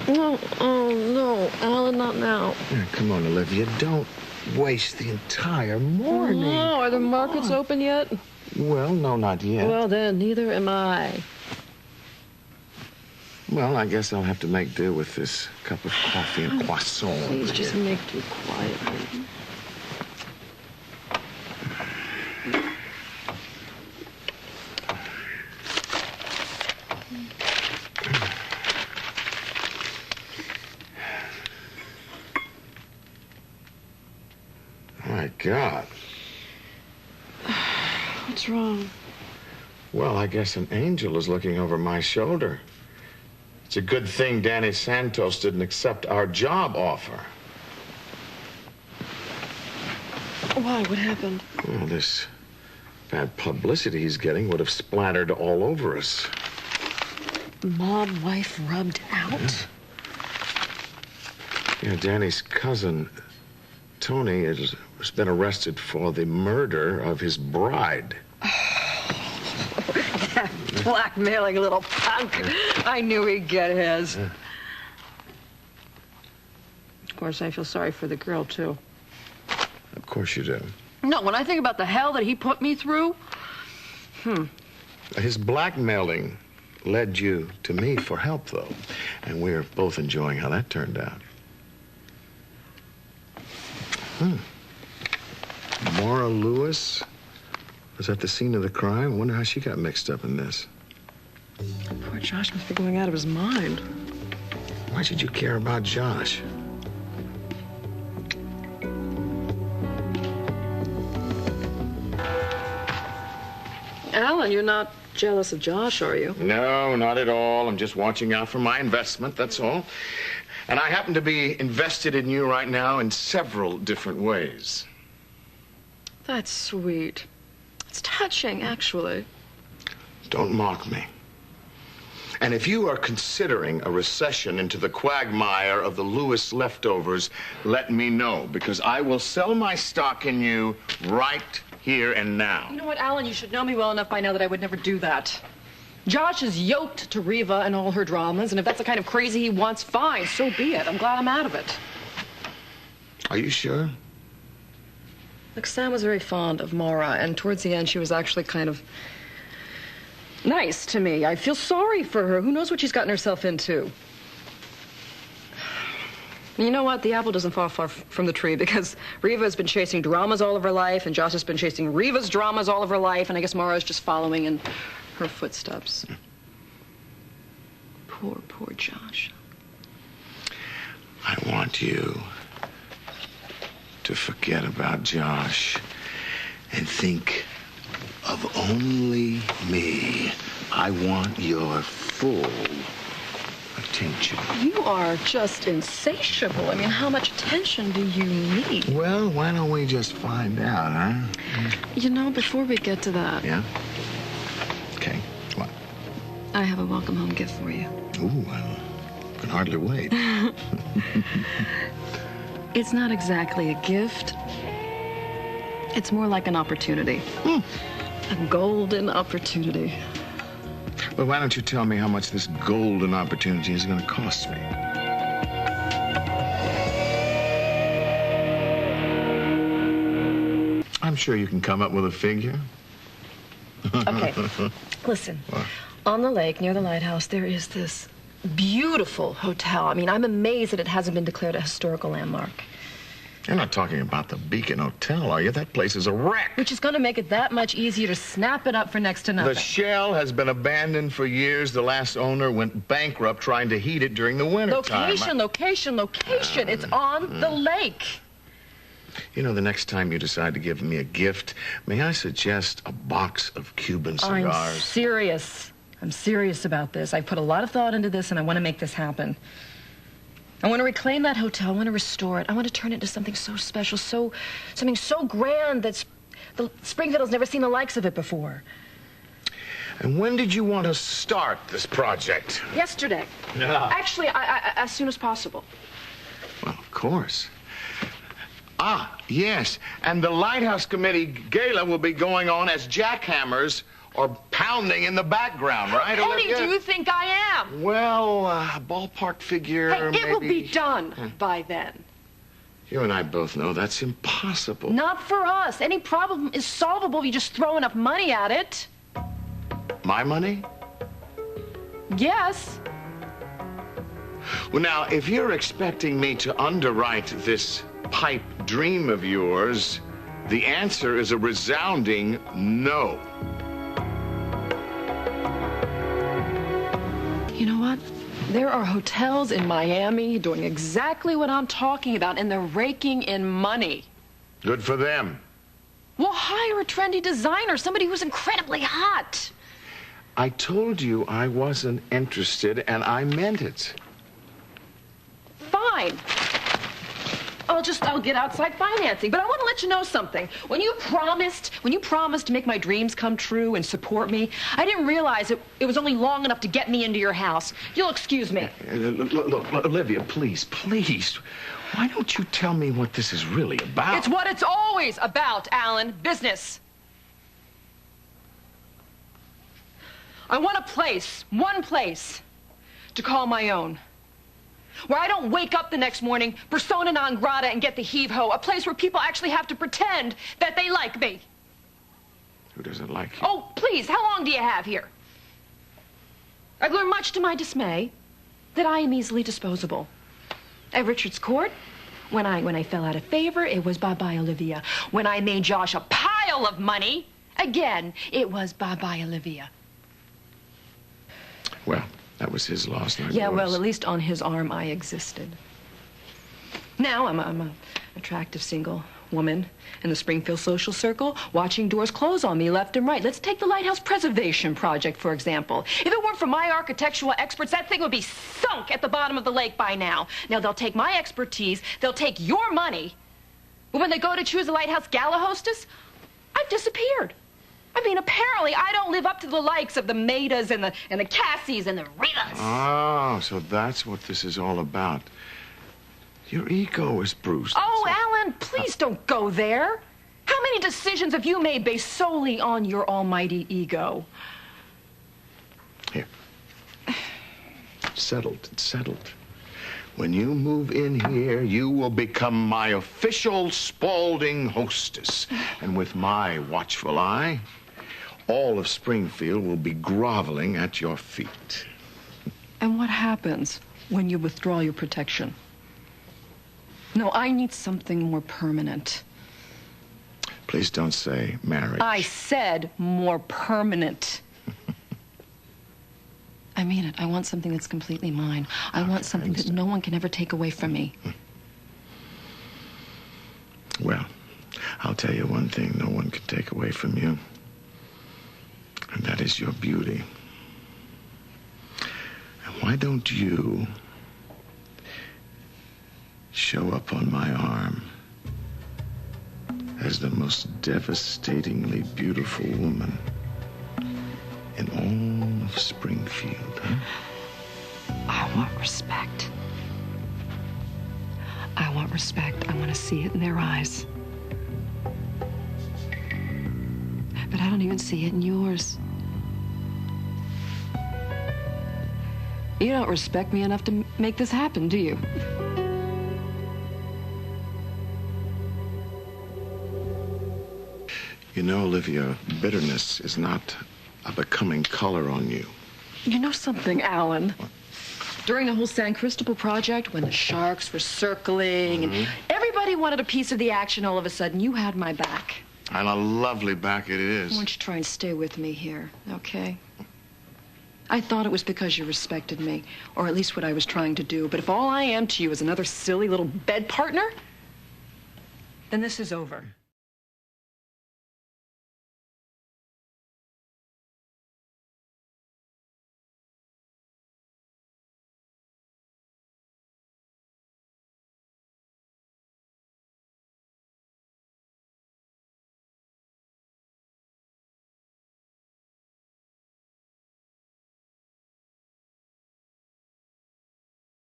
No, oh, no, Alan, not now. Yeah, come on, Olivia. Don't waste the entire morning. No, are the markets open yet? Well, no, not yet. Well, then, neither am I. Well, I guess I'll have to make do with this cup of coffee and croissant. Please just make do quietly. My God. What's wrong? Well, I guess an angel is looking over my shoulder. It's a good thing Danny Santos didn't accept our job offer. Why? What happened? Well, this bad publicity he's getting would have splattered all over us. Mob wife rubbed out? Yeah, Danny's cousin, Tony, has been arrested for the murder of his bride. That blackmailing little punk. I knew he'd get his. Of course, I feel sorry for the girl, too. Of course you do. No, when I think about the hell that he put me through, His blackmailing led you to me for help, though. And we're both enjoying how that turned out. Maura Lewis was at the scene of the crime. I wonder how she got mixed up in this. poor Josh must be going out of his mind. Why should you care about Josh? Alan, you're not jealous of Josh, are you? No, not at all. I'm just watching out for my investment, that's all. And I happen to be invested in you right now in several different ways. That's sweet. It's touching, actually. Don't mock me. And if you are considering a recession into the quagmire of the Lewis leftovers, let me know, because I will sell my stock in you right here and now. You know what, Alan? You should know me well enough by now that I would never do that. Josh is yoked to Riva and all her dramas, and if that's the kind of crazy he wants, fine, so be it. I'm glad I'm out of it. Are you sure? Look, Sam was very fond of Maura, and towards the end, she was actually kind of nice to me. I feel sorry for her. Who knows what she's gotten herself into? You know what? The apple doesn't fall far from the tree, because Riva has been chasing dramas all of her life, and Josh has been chasing Riva's dramas all of her life, and I guess Maura's just following in her footsteps. Poor, poor Josh. I want you to forget about Josh and think of only me. I want your full attention. You are just insatiable. I mean, how much attention do you need? Well, why don't we just find out, huh? You know, before we get to that... Yeah? Okay, what? I have a welcome home gift for you. Ooh, I can hardly wait. It's not exactly a gift. It's more like an opportunity. A golden opportunity. Well, why don't you tell me how much this golden opportunity is going to cost me? I'm sure you can come up with a figure. Okay, listen. What? On the lake near the lighthouse, there is this beautiful hotel. I mean, I'm amazed that it hasn't been declared a historical landmark. You're not talking about the Beacon Hotel, are you? That place is a wreck. Which is going to make it that much easier to snap it up for next to nothing. The shell has been abandoned for years. The last owner went bankrupt trying to heat it during the winter time. Location. It's on the lake. You know, the next time you decide to give me a gift, may I suggest a box of Cuban cigars? I'm serious. I'm serious about this. I put a lot of thought into this, and I want to make this happen. I want to reclaim that hotel. I want to restore it. I want to turn it into something so special, something so grand that Springfield's never seen the likes of it before. And when did you want to start this project? Yesterday. Yeah. Actually, as soon as possible. Well, of course. Ah, yes. And the Lighthouse Committee Gala will be going on as jackhammers or pounding in the background, right, How many Olivia? do you think I am? Well, ballpark figure, Hey, maybe... it will be done by then. You and I both know that's impossible. Not for us. Any problem is solvable if you just throw enough money at it. My money? Yes. Well, now, if you're expecting me to underwrite this pipe dream of yours, the answer is a resounding no. You know what? There are hotels in Miami doing exactly what I'm talking about, and they're raking in money. Good for them. Well, hire a trendy designer, somebody who's incredibly hot. I told you I wasn't interested, and I meant it. Fine. I'll get outside financing. But I want to let you know something. When you promised to make my dreams come true and support me, I didn't realize it was only long enough to get me into your house. You'll excuse me. Look, Olivia, please. Why don't you tell me what this is really about? It's what it's always about, Alan. Business. I want a place, one place, to call my own. Where I don't wake up the next morning, persona non grata, and get the heave-ho. A place where people actually have to pretend that they like me. Who doesn't like you? Oh, please, how long do you have here? I've learned much to my dismay that I am easily disposable. At Richard's Court, when I fell out of favor, it was bye-bye, Olivia. When I made Josh a pile of money, again, it was bye-bye, Olivia. Well, that was his loss, not Yeah, yours. well, at least on his arm I existed. Now I'm an attractive single woman in the Springfield social circle, watching doors close on me left and right. Let's take the Lighthouse Preservation Project, for example. If it weren't for my architectural experts, that thing would be sunk at the bottom of the lake by now. Now, they'll take my expertise, they'll take your money, but when they go to choose a lighthouse gala hostess, I've disappeared. I mean, apparently, I don't live up to the likes of the Maidas and the Cassies and the Ritas. Oh, so that's what this is all about. Your ego is bruised. Oh, Alan, please don't go there. How many decisions have you made based solely on your almighty ego? Here. Settled. It's settled. When you move in here, you will become my official Spalding hostess. And with my watchful eye, all of Springfield will be groveling at your feet. And what happens when you withdraw your protection? No, I need something more permanent. Please don't say marriage. I said more permanent. I mean it. I want something that's completely mine. I want something that no one can ever take away from me. Well, I'll tell you one thing no one can take away from you. And that is your beauty. And why don't you show up on my arm as the most devastatingly beautiful woman in all of Springfield, huh? I want respect. I want respect. I want to see it in their eyes. But I don't even see it in yours. You don't respect me enough to make this happen, do you? You know, Olivia, bitterness is not a becoming color on you. You know something, Alan? During the whole San Cristobal project, when the sharks were circling and everybody wanted a piece of the action, all of a sudden, you had my back. And a lovely back it is. Why don't you try and stay with me here, okay? I thought it was because you respected me, or at least what I was trying to do. But if all I am to you is another silly little bed partner, then this is over.